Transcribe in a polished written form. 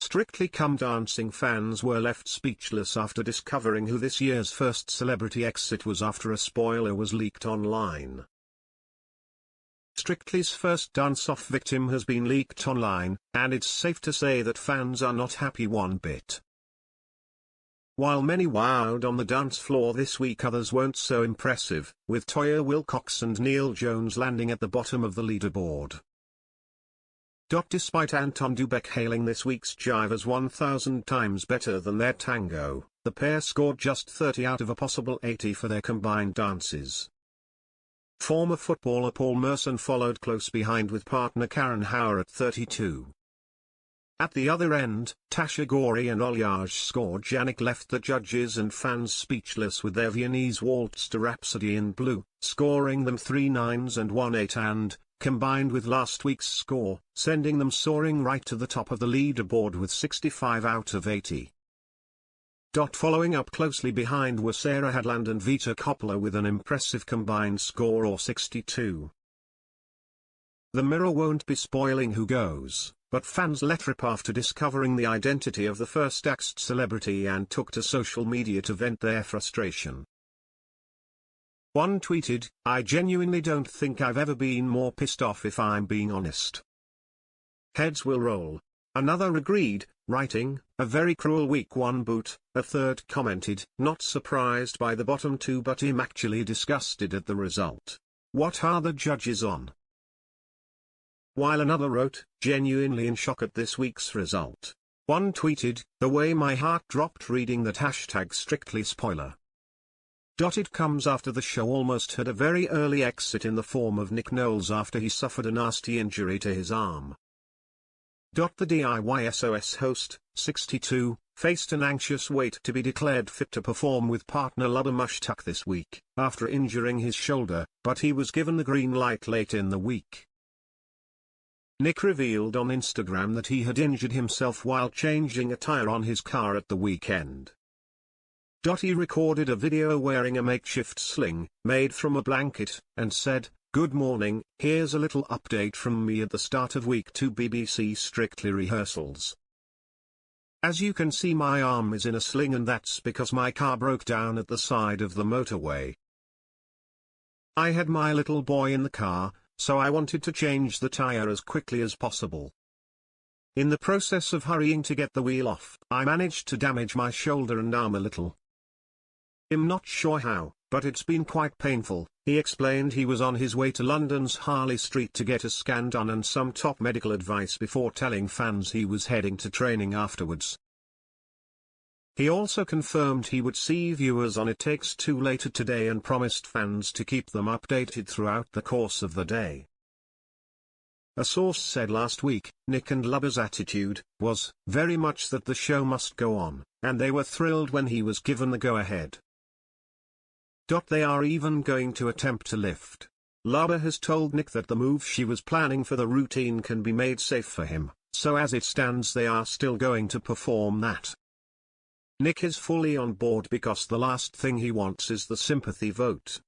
Strictly Come Dancing fans were left speechless after discovering who this year's first celebrity exit was after a spoiler was leaked online. Strictly's first dance-off victim has been leaked online, and it's safe to say that fans are not happy one bit. While many wowed on the dance floor this week, others weren't so impressive, with Toya Wilcox and Neil Jones landing at the bottom of the leaderboard. Despite Anton Dubek hailing this week's jive as 1,000 times better than their tango, the pair scored just 30 out of a possible 80 for their combined dances. Former footballer Paul Merson followed close behind with partner Karen Hauer at 32. At the other end, Tasha Gori and Olyaj Skorjanik left the judges and fans speechless with their Viennese waltz to Rhapsody in Blue, scoring them 3 9s and 1 8 and, combined with last week's score, sending them soaring right to the top of the leaderboard with 65 out of 80. Following up closely behind were Sarah Hadland and Vita Coppola with an impressive combined score of 62. The Mirror won't be spoiling who goes, but fans let rip after discovering the identity of the first axed celebrity and took to social media to vent their frustration. One tweeted, "I genuinely don't think I've ever been more pissed off if I'm being honest." Heads will roll. Another agreed, writing, "A very cruel week one boot." A third commented, "Not surprised by the bottom two but I'm actually disgusted at the result. What are the judges on?" While another wrote, "Genuinely in shock at this week's result." One tweeted, "The way my heart dropped reading that #Strictly spoiler." It comes after the show almost had a very early exit in the form of Nick Knowles after he suffered a nasty injury to his arm. The DIY SOS host, 62, faced an anxious wait to be declared fit to perform with partner Lubba Mushtuck this week, after injuring his shoulder, but he was given the green light late in the week. Nick revealed on Instagram that he had injured himself while changing a tire on his car at the weekend. He recorded a video wearing a makeshift sling, made from a blanket, and said, "Good morning, here's a little update from me at the start of week 2 BBC Strictly rehearsals. As you can see, my arm is in a sling and that's because my car broke down at the side of the motorway. I had my little boy in the car, so I wanted to change the tire as quickly as possible. In the process of hurrying to get the wheel off, I managed to damage my shoulder and arm a little. I'm not sure how, but it's been quite painful." He explained he was on his way to London's Harley Street to get a scan done and some top medical advice before telling fans he was heading to training afterwards. He also confirmed he would see viewers on It Takes Two later today and promised fans to keep them updated throughout the course of the day. A source said last week, Nick and Lubba's attitude was very much that the show must go on, and they were thrilled when he was given the go-ahead. They are even going to attempt to lift. Lubba has told Nick that the move she was planning for the routine can be made safe for him, so as it stands they are still going to perform that. Nick is fully on board because the last thing he wants is the sympathy vote.